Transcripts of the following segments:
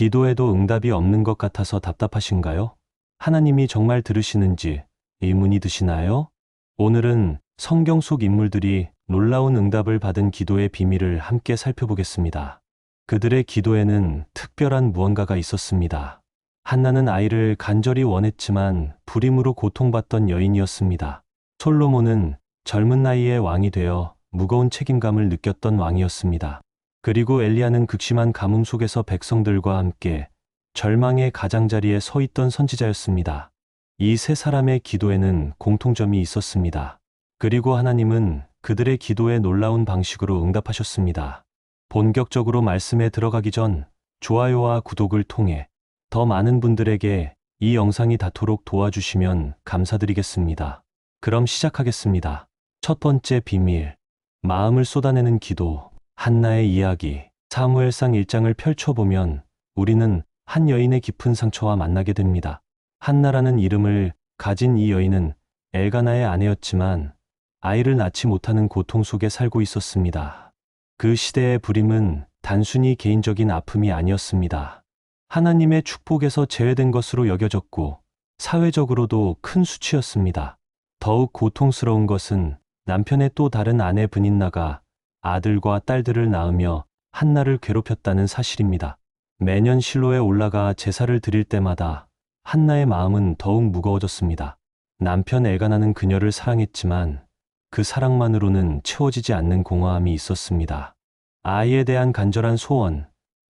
기도해도 응답이 없는 것 같아서 답답하신가요? 하나님이 정말 들으시는지 의문이 드시나요? 오늘은 성경 속 인물들이 놀라운 응답을 받은 기도의 비밀을 함께 살펴보겠습니다. 그들의 기도에는 특별한 무언가가 있었습니다. 한나는 아이를 간절히 원했지만 불임으로 고통받던 여인이었습니다. 솔로몬은 젊은 나이에 왕이 되어 무거운 책임감을 느꼈던 왕이었습니다. 그리고 엘리야는 극심한 가뭄 속에서 백성들과 함께 절망의 가장자리에 서 있던 선지자였습니다. 이 세 사람의 기도에는 공통점이 있었습니다. 그리고 하나님은 그들의 기도에 놀라운 방식으로 응답하셨습니다. 본격적으로 말씀에 들어가기 전 좋아요와 구독을 통해 더 많은 분들에게 이 영상이 닿도록 도와주시면 감사드리겠습니다. 그럼 시작하겠습니다. 첫 번째 비밀, 마음을 쏟아내는 기도. 한나의 이야기. 사무엘상 1장을 펼쳐보면 우리는 한 여인의 깊은 상처와 만나게 됩니다. 한나라는 이름을 가진 이 여인은 엘가나의 아내였지만 아이를 낳지 못하는 고통 속에 살고 있었습니다. 그 시대의 불임은 단순히 개인적인 아픔이 아니었습니다. 하나님의 축복에서 제외된 것으로 여겨졌고 사회적으로도 큰 수치였습니다. 더욱 고통스러운 것은 남편의 또 다른 아내 브닌나가 아들과 딸들을 낳으며 한나를 괴롭혔다는 사실입니다. 매년 실로에 올라가 제사를 드릴 때마다 한나의 마음은 더욱 무거워졌습니다. 남편 엘가나는 그녀를 사랑했지만 그 사랑만으로는 채워지지 않는 공허함이 있었습니다. 아이에 대한 간절한 소원,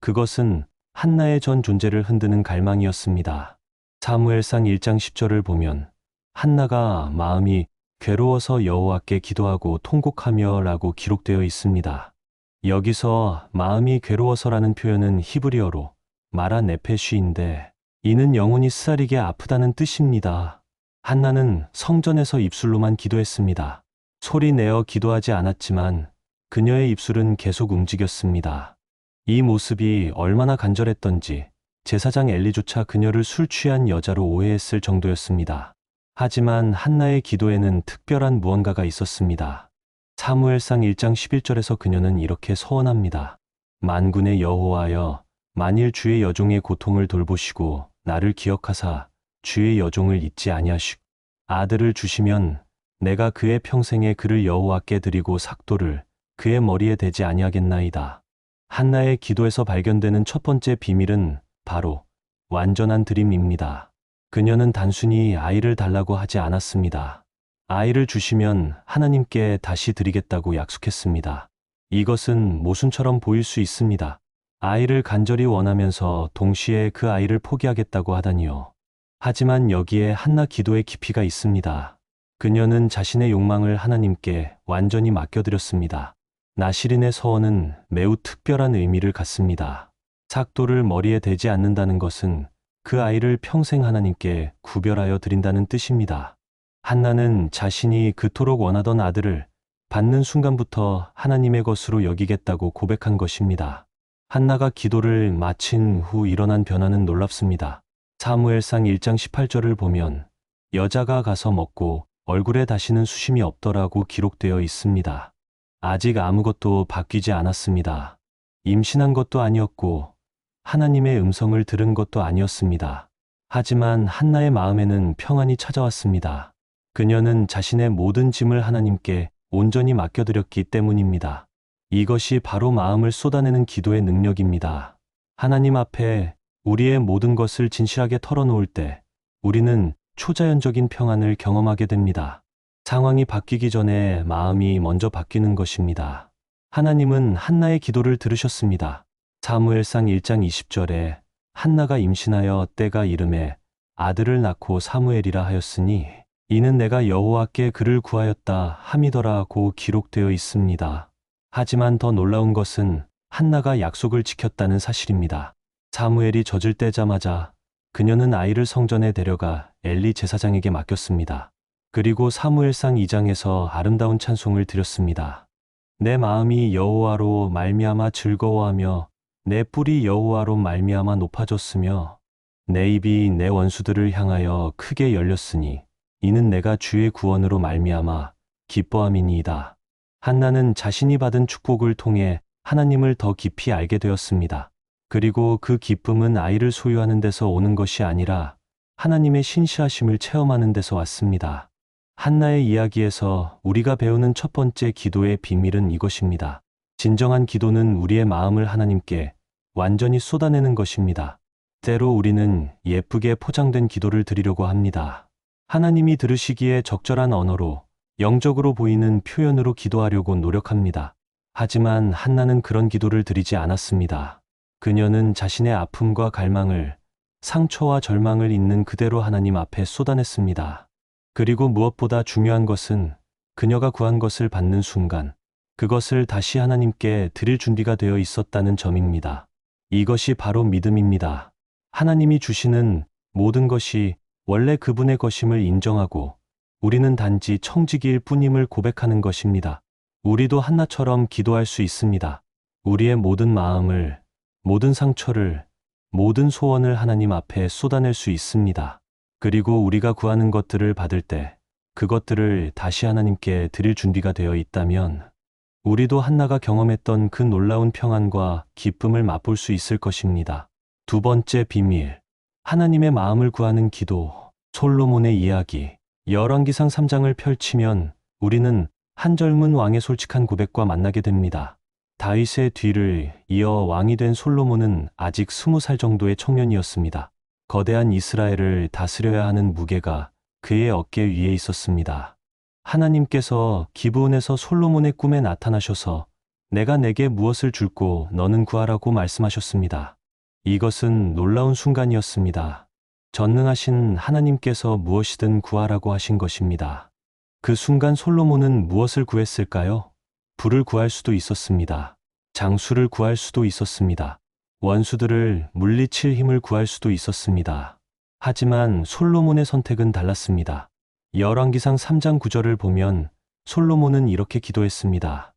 그것은 한나의 전 존재를 흔드는 갈망이었습니다. 사무엘상 1장 10절을 보면 한나가 마음이 괴로워서 여호와께 기도하고 통곡하며 라고 기록되어 있습니다. 여기서 마음이 괴로워서라는 표현은 히브리어로 마라 네페쉬인데 이는 영혼이 쓰라리게 아프다는 뜻입니다. 한나는 성전에서 입술로만 기도했습니다. 소리 내어 기도하지 않았지만 그녀의 입술은 계속 움직였습니다. 이 모습이 얼마나 간절했던지 제사장 엘리조차 그녀를 술 취한 여자로 오해했을 정도였습니다. 하지만 한나의 기도에는 특별한 무언가가 있었습니다. 사무엘상 1장 11절에서 그녀는 이렇게 서원합니다. 만군의 여호와여, 만일 주의 여종의 고통을 돌보시고 나를 기억하사 주의 여종을 잊지 아니하시고 아들을 주시면 내가 그의 평생에 그를 여호와께 드리고 삭도를 그의 머리에 대지 아니하겠나이다. 한나의 기도에서 발견되는 첫 번째 비밀은 바로 완전한 드림입니다. 그녀는 단순히 아이를 달라고 하지 않았습니다. 아이를 주시면 하나님께 다시 드리겠다고 약속했습니다. 이것은 모순처럼 보일 수 있습니다. 아이를 간절히 원하면서 동시에 그 아이를 포기하겠다고 하다니요. 하지만 여기에 한나 기도의 깊이가 있습니다. 그녀는 자신의 욕망을 하나님께 완전히 맡겨드렸습니다. 나시린의 서원은 매우 특별한 의미를 갖습니다. 삭도를 머리에 대지 않는다는 것은 그 아이를 평생 하나님께 구별하여 드린다는 뜻입니다. 한나는 자신이 그토록 원하던 아들을 받는 순간부터 하나님의 것으로 여기겠다고 고백한 것입니다. 한나가 기도를 마친 후 일어난 변화는 놀랍습니다. 사무엘상 1장 18절을 보면 여자가 가서 먹고 얼굴에 다시는 수심이 없더라고 기록되어 있습니다. 아직 아무것도 바뀌지 않았습니다. 임신한 것도 아니었고 하나님의 음성을 들은 것도 아니었습니다. 하지만 한나의 마음에는 평안이 찾아왔습니다. 그녀는 자신의 모든 짐을 하나님께 온전히 맡겨드렸기 때문입니다. 이것이 바로 마음을 쏟아내는 기도의 능력입니다. 하나님 앞에 우리의 모든 것을 진실하게 털어놓을 때 우리는 초자연적인 평안을 경험하게 됩니다. 상황이 바뀌기 전에 마음이 먼저 바뀌는 것입니다. 하나님은 한나의 기도를 들으셨습니다. 사무엘상 1장 20절에 한나가 임신하여 때가 이름에 아들을 낳고 사무엘이라 하였으니 이는 내가 여호와께 그를 구하였다 함이더라고 기록되어 있습니다. 하지만 더 놀라운 것은 한나가 약속을 지켰다는 사실입니다. 사무엘이 젖을 떼자마자 그녀는 아이를 성전에 데려가 엘리 제사장에게 맡겼습니다. 그리고 사무엘상 2장에서 아름다운 찬송을 드렸습니다. 내 마음이 여호와로 말미암아 즐거워하며 내 뿔이 여호와로 말미암아 높아졌으며 내 입이 내 원수들을 향하여 크게 열렸으니 이는 내가 주의 구원으로 말미암아 기뻐함이니이다. 한나는 자신이 받은 축복을 통해 하나님을 더 깊이 알게 되었습니다. 그리고 그 기쁨은 아이를 소유하는 데서 오는 것이 아니라 하나님의 신실하심을 체험하는 데서 왔습니다. 한나의 이야기에서 우리가 배우는 첫 번째 기도의 비밀은 이것입니다. 진정한 기도는 우리의 마음을 하나님께 완전히 쏟아내는 것입니다. 때로 우리는 예쁘게 포장된 기도를 드리려고 합니다. 하나님이 들으시기에 적절한 언어로, 영적으로 보이는 표현으로 기도하려고 노력합니다. 하지만 한나는 그런 기도를 드리지 않았습니다. 그녀는 자신의 아픔과 갈망을, 상처와 절망을 있는 그대로 하나님 앞에 쏟아냈습니다. 그리고 무엇보다 중요한 것은 그녀가 구한 것을 받는 순간 그것을 다시 하나님께 드릴 준비가 되어 있었다는 점입니다. 이것이 바로 믿음입니다. 하나님이 주시는 모든 것이 원래 그분의 것임을 인정하고 우리는 단지 청지기일 뿐임을 고백하는 것입니다. 우리도 한나처럼 기도할 수 있습니다. 우리의 모든 마음을, 모든 상처를, 모든 소원을 하나님 앞에 쏟아낼 수 있습니다. 그리고 우리가 구하는 것들을 받을 때 그것들을 다시 하나님께 드릴 준비가 되어 있다면 우리도 한나가 경험했던 그 놀라운 평안과 기쁨을 맛볼 수 있을 것입니다. 두 번째 비밀, 하나님의 마음을 구하는 기도, 솔로몬의 이야기. 열왕기상 3장을 펼치면 우리는 한 젊은 왕의 솔직한 고백과 만나게 됩니다. 다윗의 뒤를 이어 왕이 된 솔로몬은 아직 20살 정도의 청년이었습니다. 거대한 이스라엘을 다스려야 하는 무게가 그의 어깨 위에 있었습니다. 하나님께서 기브온에서 솔로몬의 꿈에 나타나셔서 내가 내게 무엇을 줄고 너는 구하라고 말씀하셨습니다. 이것은 놀라운 순간이었습니다. 전능하신 하나님께서 무엇이든 구하라고 하신 것입니다. 그 순간 솔로몬은 무엇을 구했을까요? 불을 구할 수도 있었습니다. 장수를 구할 수도 있었습니다. 원수들을 물리칠 힘을 구할 수도 있었습니다. 하지만 솔로몬의 선택은 달랐습니다. 열왕기상 3장 9절을 보면 솔로몬은 이렇게 기도했습니다.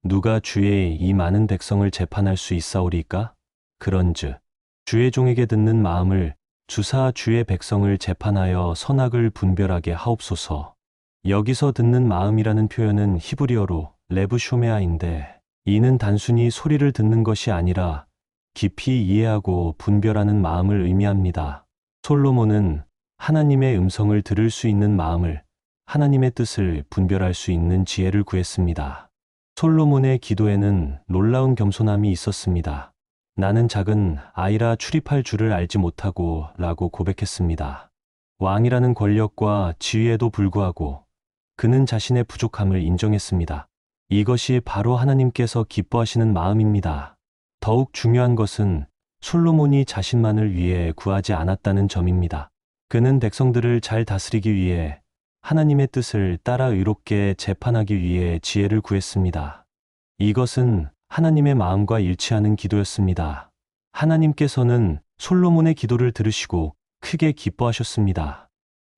누가 주의 이 많은 백성을 재판할 수 있사오리까? 그런즉 주의 종에게 듣는 마음을 주사 주의 백성을 재판하여 선악을 분별하게 하옵소서. 여기서 듣는 마음이라는 표현은 히브리어로 레브쇼메아인데 이는 단순히 소리를 듣는 것이 아니라 깊이 이해하고 분별하는 마음을 의미합니다. 솔로몬은 하나님의 음성을 들을 수 있는 마음을, 하나님의 뜻을 분별할 수 있는 지혜를 구했습니다. 솔로몬의 기도에는 놀라운 겸손함이 있었습니다. 나는 작은 아이라 출입할 줄을 알지 못하고 라고 고백했습니다. 왕이라는 권력과 지위에도 불구하고 그는 자신의 부족함을 인정했습니다. 이것이 바로 하나님께서 기뻐하시는 마음입니다. 더욱 중요한 것은 솔로몬이 자신만을 위해 구하지 않았다는 점입니다. 그는 백성들을 잘 다스리기 위해 하나님의 뜻을 따라 의롭게 재판하기 위해 지혜를 구했습니다. 이것은 하나님의 마음과 일치하는 기도였습니다. 하나님께서는 솔로몬의 기도를 들으시고 크게 기뻐하셨습니다.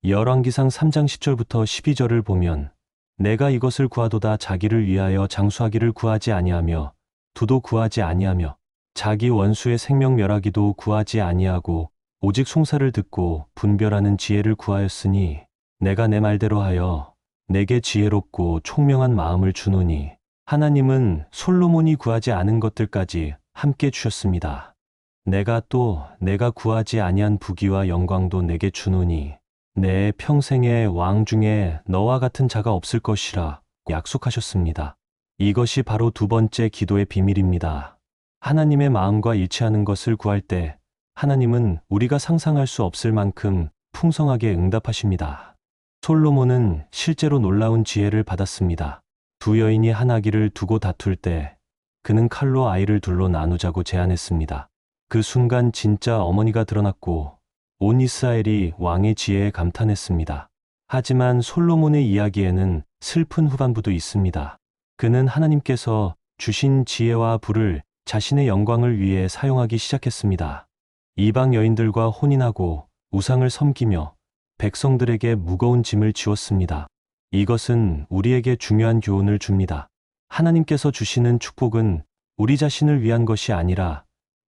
열왕기상 3장 10절부터 12절을 보면 내가 이것을 구하도다 자기를 위하여 장수하기를 구하지 아니하며 두도 구하지 아니하며 자기 원수의 생명 멸하기도 구하지 아니하고 오직 송사를 듣고 분별하는 지혜를 구하였으니 내가 내 말대로 하여 내게 지혜롭고 총명한 마음을 주노니 하나님은 솔로몬이 구하지 않은 것들까지 함께 주셨습니다. 내가 구하지 아니한 부귀와 영광도 내게 주노니 내 평생에 왕 중에 너와 같은 자가 없을 것이라 약속하셨습니다. 이것이 바로 두 번째 기도의 비밀입니다. 하나님의 마음과 일치하는 것을 구할 때 하나님은 우리가 상상할 수 없을 만큼 풍성하게 응답하십니다. 솔로몬은 실제로 놀라운 지혜를 받았습니다. 두 여인이 한 아기를 두고 다툴 때 그는 칼로 아이를 둘로 나누자고 제안했습니다. 그 순간 진짜 어머니가 드러났고 온 이스라엘이 왕의 지혜에 감탄했습니다. 하지만 솔로몬의 이야기에는 슬픈 후반부도 있습니다. 그는 하나님께서 주신 지혜와 부를 자신의 영광을 위해 사용하기 시작했습니다. 이방 여인들과 혼인하고 우상을 섬기며 백성들에게 무거운 짐을 지웠습니다. 이것은 우리에게 중요한 교훈을 줍니다. 하나님께서 주시는 축복은 우리 자신을 위한 것이 아니라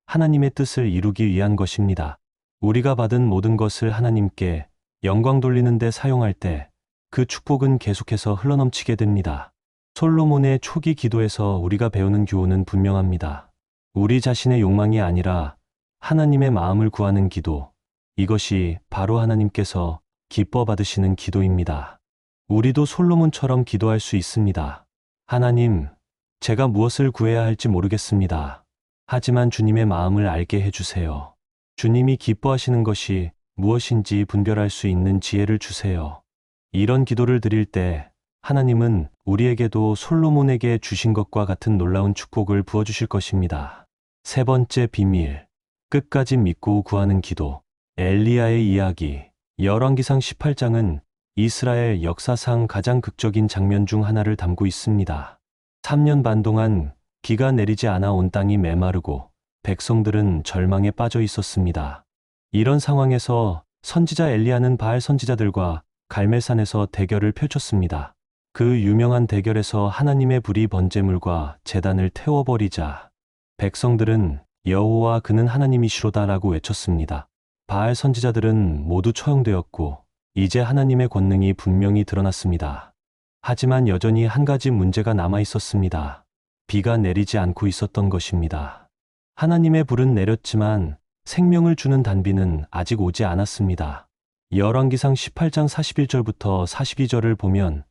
하나님의 뜻을 이루기 위한 것입니다. 우리가 받은 모든 것을 하나님께 영광 돌리는 데 사용할 때 그 축복은 계속해서 흘러넘치게 됩니다. 솔로몬의 초기 기도에서 우리가 배우는 교훈은 분명합니다. 우리 자신의 욕망이 아니라 하나님의 마음을 구하는 기도. 이것이 바로 하나님께서 기뻐 받으시는 기도입니다. 우리도 솔로몬처럼 기도할 수 있습니다. 하나님, 제가 무엇을 구해야 할지 모르겠습니다. 하지만 주님의 마음을 알게 해주세요. 주님이 기뻐하시는 것이 무엇인지 분별할 수 있는 지혜를 주세요. 이런 기도를 드릴 때 하나님은 우리에게도 솔로몬에게 주신 것과 같은 놀라운 축복을 부어주실 것입니다. 세 번째 비밀, 끝까지 믿고 구하는 기도. 엘리야의 이야기. 열왕기상 18장은 이스라엘 역사상 가장 극적인 장면 중 하나를 담고 있습니다. 3년 반 동안 비가 내리지 않아 온 땅이 메마르고 백성들은 절망에 빠져 있었습니다. 이런 상황에서 선지자 엘리야는 바알 선지자들과 갈멜산에서 대결을 펼쳤습니다. 그 유명한 대결에서 하나님의 불이 번제물과 제단을 태워버리자 백성들은 여호와 그는 하나님이시로다라고 외쳤습니다. 바알 선지자들은 모두 처형되었고 이제 하나님의 권능이 분명히 드러났습니다. 하지만 여전히 한 가지 문제가 남아 있었습니다. 비가 내리지 않고 있었던 것입니다. 하나님의 불은 내렸지만 생명을 주는 단비는 아직 오지 않았습니다. 열왕기상 18장 41절부터 42절을 보면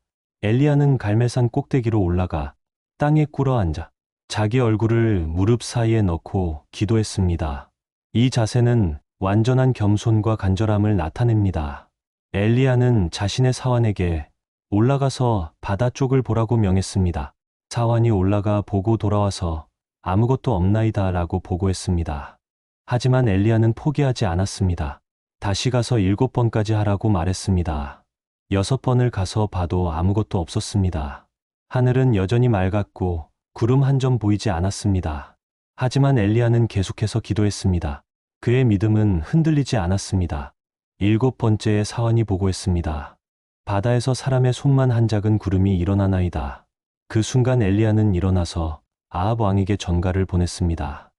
엘리야는 갈멜산 꼭대기로 올라가 땅에 꿇어 앉아 자기 얼굴을 무릎 사이에 넣고 기도했습니다. 이 자세는 완전한 겸손과 간절함을 나타냅니다. 엘리야는 자신의 사환에게 올라가서 바다 쪽을 보라고 명했습니다. 사환이 올라가 보고 돌아와서 아무것도 없나이다 라고 보고했습니다. 하지만 엘리야는 포기하지 않았습니다. 다시 가서 7번까지 하라고 말했습니다. 6번을 가서 봐도 아무것도 없었습니다. 하늘은 여전히 맑았고 구름 한 점 보이지 않았습니다. 하지만 엘리야는 계속해서 기도했습니다. 그의 믿음은 흔들리지 않았습니다. 7번째에 사환이 보고했습니다. 바다에서 사람의 손만 한 작은 구름이 일어나나이다. 그 순간 엘리야는 일어나서 아합 왕에게 전가를 보냈습니다.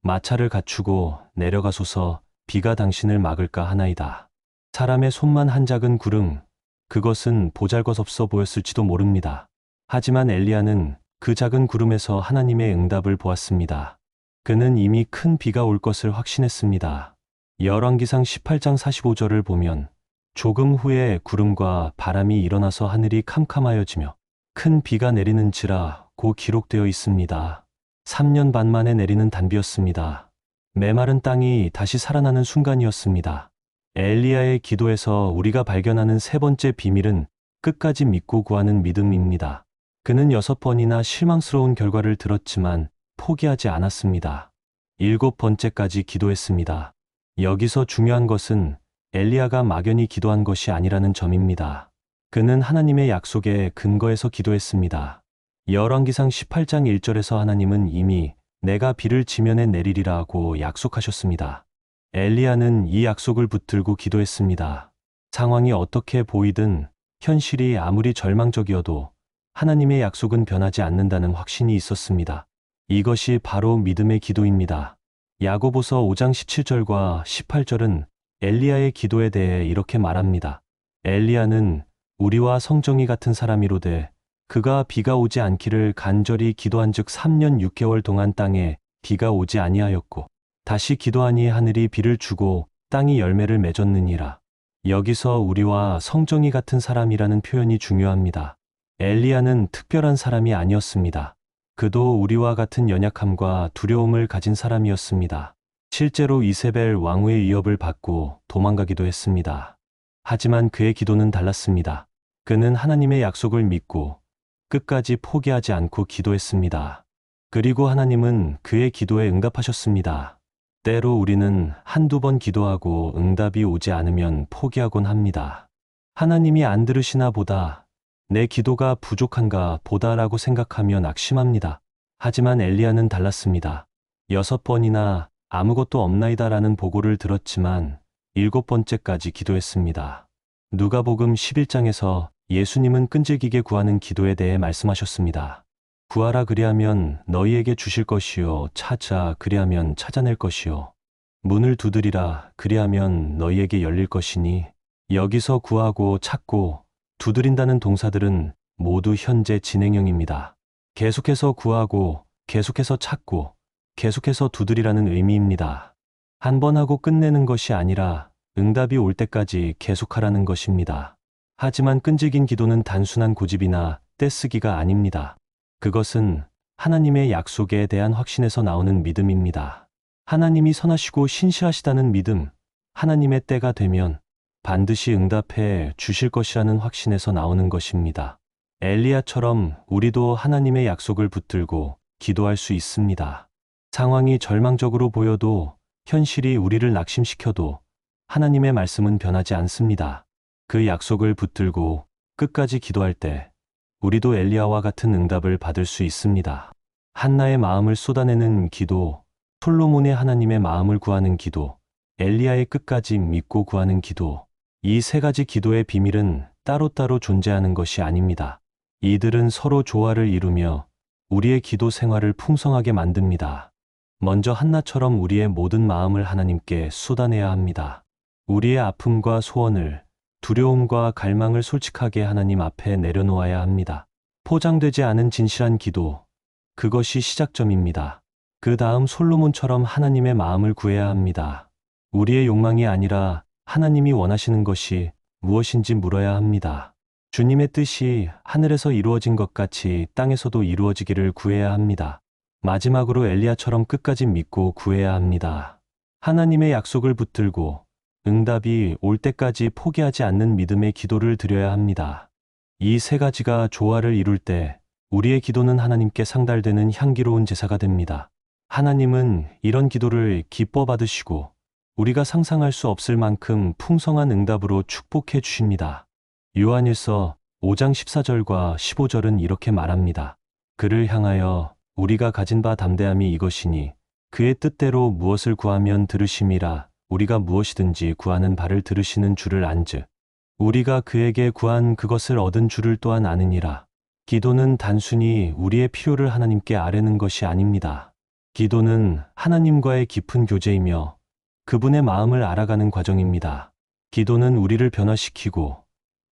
마차를 갖추고 내려가소서 비가 당신을 막을까 하나이다. 사람의 손만 한 작은 구름, 그것은 보잘것없어 보였을지도 모릅니다. 하지만 엘리야는 그 작은 구름에서 하나님의 응답을 보았습니다. 그는 이미 큰 비가 올 것을 확신했습니다. 열왕기상 18장 45절을 보면 조금 후에 구름과 바람이 일어나서 하늘이 캄캄하여지며 큰 비가 내리는지라 고 기록되어 있습니다. 3년 반 만에 내리는 단비였습니다. 메마른 땅이 다시 살아나는 순간이었습니다. 엘리야의 기도에서 우리가 발견하는 세 번째 비밀은 끝까지 믿고 구하는 믿음입니다. 그는 6번이나 실망스러운 결과를 들었지만 포기하지 않았습니다. 7번째까지 기도했습니다. 여기서 중요한 것은 엘리야가 막연히 기도한 것이 아니라는 점입니다. 그는 하나님의 약속에 근거해서 기도했습니다. 열왕기상 18장 1절에서 하나님은 이미 내가 비를 지면에 내리리라고 약속하셨습니다. 엘리야는 이 약속을 붙들고 기도했습니다. 상황이 어떻게 보이든 현실이 아무리 절망적이어도 하나님의 약속은 변하지 않는다는 확신이 있었습니다. 이것이 바로 믿음의 기도입니다. 야고보서 5장 17절과 18절은 엘리야의 기도에 대해 이렇게 말합니다. 엘리야는 우리와 성정이 같은 사람이로되 그가 비가 오지 않기를 간절히 기도한즉 3년 6개월 동안 땅에 비가 오지 아니하였고 다시 기도하니 하늘이 비를 주고 땅이 열매를 맺었느니라. 여기서 우리와 성정이 같은 사람이라는 표현이 중요합니다. 엘리야는 특별한 사람이 아니었습니다. 그도 우리와 같은 연약함과 두려움을 가진 사람이었습니다. 실제로 이세벨 왕후의 위협을 받고 도망가기도 했습니다. 하지만 그의 기도는 달랐습니다. 그는 하나님의 약속을 믿고 끝까지 포기하지 않고 기도했습니다. 그리고 하나님은 그의 기도에 응답하셨습니다. 때로 우리는 한두 번 기도하고 응답이 오지 않으면 포기하곤 합니다. 하나님이 안 들으시나 보다, 내 기도가 부족한가 보다라고 생각하며 낙심합니다. 하지만 엘리야는 달랐습니다. 6번이나 아무것도 없나이다라는 보고를 들었지만 7번째까지 기도했습니다. 누가복음 11장에서 예수님은 끈질기게 구하는 기도에 대해 말씀하셨습니다. 구하라 그리하면 너희에게 주실 것이요 찾아 그리하면 찾아낼 것이요 문을 두드리라 그리하면 너희에게 열릴 것이니 여기서 구하고 찾고 두드린다는 동사들은 모두 현재 진행형입니다. 계속해서 구하고 계속해서 찾고 계속해서 두드리라는 의미입니다. 한 번 하고 끝내는 것이 아니라 응답이 올 때까지 계속하라는 것입니다. 하지만 끈질긴 기도는 단순한 고집이나 떼쓰기가 아닙니다. 그것은 하나님의 약속에 대한 확신에서 나오는 믿음입니다. 하나님이 선하시고 신실하시다는 믿음, 하나님의 때가 되면 반드시 응답해 주실 것이라는 확신에서 나오는 것입니다. 엘리야처럼 우리도 하나님의 약속을 붙들고 기도할 수 있습니다. 상황이 절망적으로 보여도, 현실이 우리를 낙심시켜도 하나님의 말씀은 변하지 않습니다. 그 약속을 붙들고 끝까지 기도할 때 우리도 엘리야와 같은 응답을 받을 수 있습니다. 한나의 마음을 쏟아내는 기도, 솔로몬의 하나님의 마음을 구하는 기도, 엘리야의 끝까지 믿고 구하는 기도. 이 세 가지 기도의 비밀은 따로따로 존재하는 것이 아닙니다. 이들은 서로 조화를 이루며 우리의 기도 생활을 풍성하게 만듭니다. 먼저 한나처럼 우리의 모든 마음을 하나님께 쏟아내야 합니다. 우리의 아픔과 소원을, 두려움과 갈망을 솔직하게 하나님 앞에 내려놓아야 합니다. 포장되지 않은 진실한 기도, 그것이 시작점입니다. 그 다음 솔로몬처럼 하나님의 마음을 구해야 합니다. 우리의 욕망이 아니라 하나님이 원하시는 것이 무엇인지 물어야 합니다. 주님의 뜻이 하늘에서 이루어진 것 같이 땅에서도 이루어지기를 구해야 합니다. 마지막으로 엘리야처럼 끝까지 믿고 구해야 합니다. 하나님의 약속을 붙들고 응답이 올 때까지 포기하지 않는 믿음의 기도를 드려야 합니다. 이 세 가지가 조화를 이룰 때 우리의 기도는 하나님께 상달되는 향기로운 제사가 됩니다. 하나님은 이런 기도를 기뻐 받으시고 우리가 상상할 수 없을 만큼 풍성한 응답으로 축복해 주십니다. 요한일서 5장 14절과 15절은 이렇게 말합니다. 그를 향하여 우리가 가진 바 담대함이 이것이니 그의 뜻대로 무엇을 구하면 들으심이라. 우리가 무엇이든지 구하는 바를 들으시는 줄을 안즉 우리가 그에게 구한 그것을 얻은 줄을 또한 아느니라. 기도는 단순히 우리의 필요를 하나님께 아뢰는 것이 아닙니다. 기도는 하나님과의 깊은 교제이며 그분의 마음을 알아가는 과정입니다. 기도는 우리를 변화시키고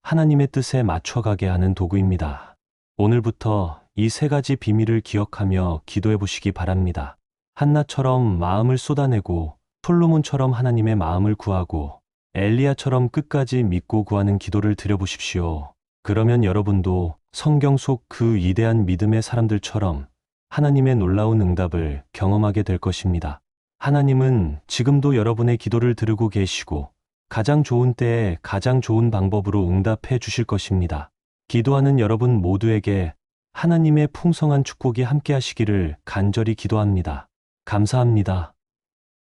하나님의 뜻에 맞춰가게 하는 도구입니다. 오늘부터 이 세 가지 비밀을 기억하며 기도해 보시기 바랍니다. 한나처럼 마음을 쏟아내고 솔로몬처럼 하나님의 마음을 구하고 엘리야처럼 끝까지 믿고 구하는 기도를 드려보십시오. 그러면 여러분도 성경 속 그 위대한 믿음의 사람들처럼 하나님의 놀라운 응답을 경험하게 될 것입니다. 하나님은 지금도 여러분의 기도를 들으고 계시고 가장 좋은 때에 가장 좋은 방법으로 응답해 주실 것입니다. 기도하는 여러분 모두에게 하나님의 풍성한 축복이 함께 하시기를 간절히 기도합니다. 감사합니다.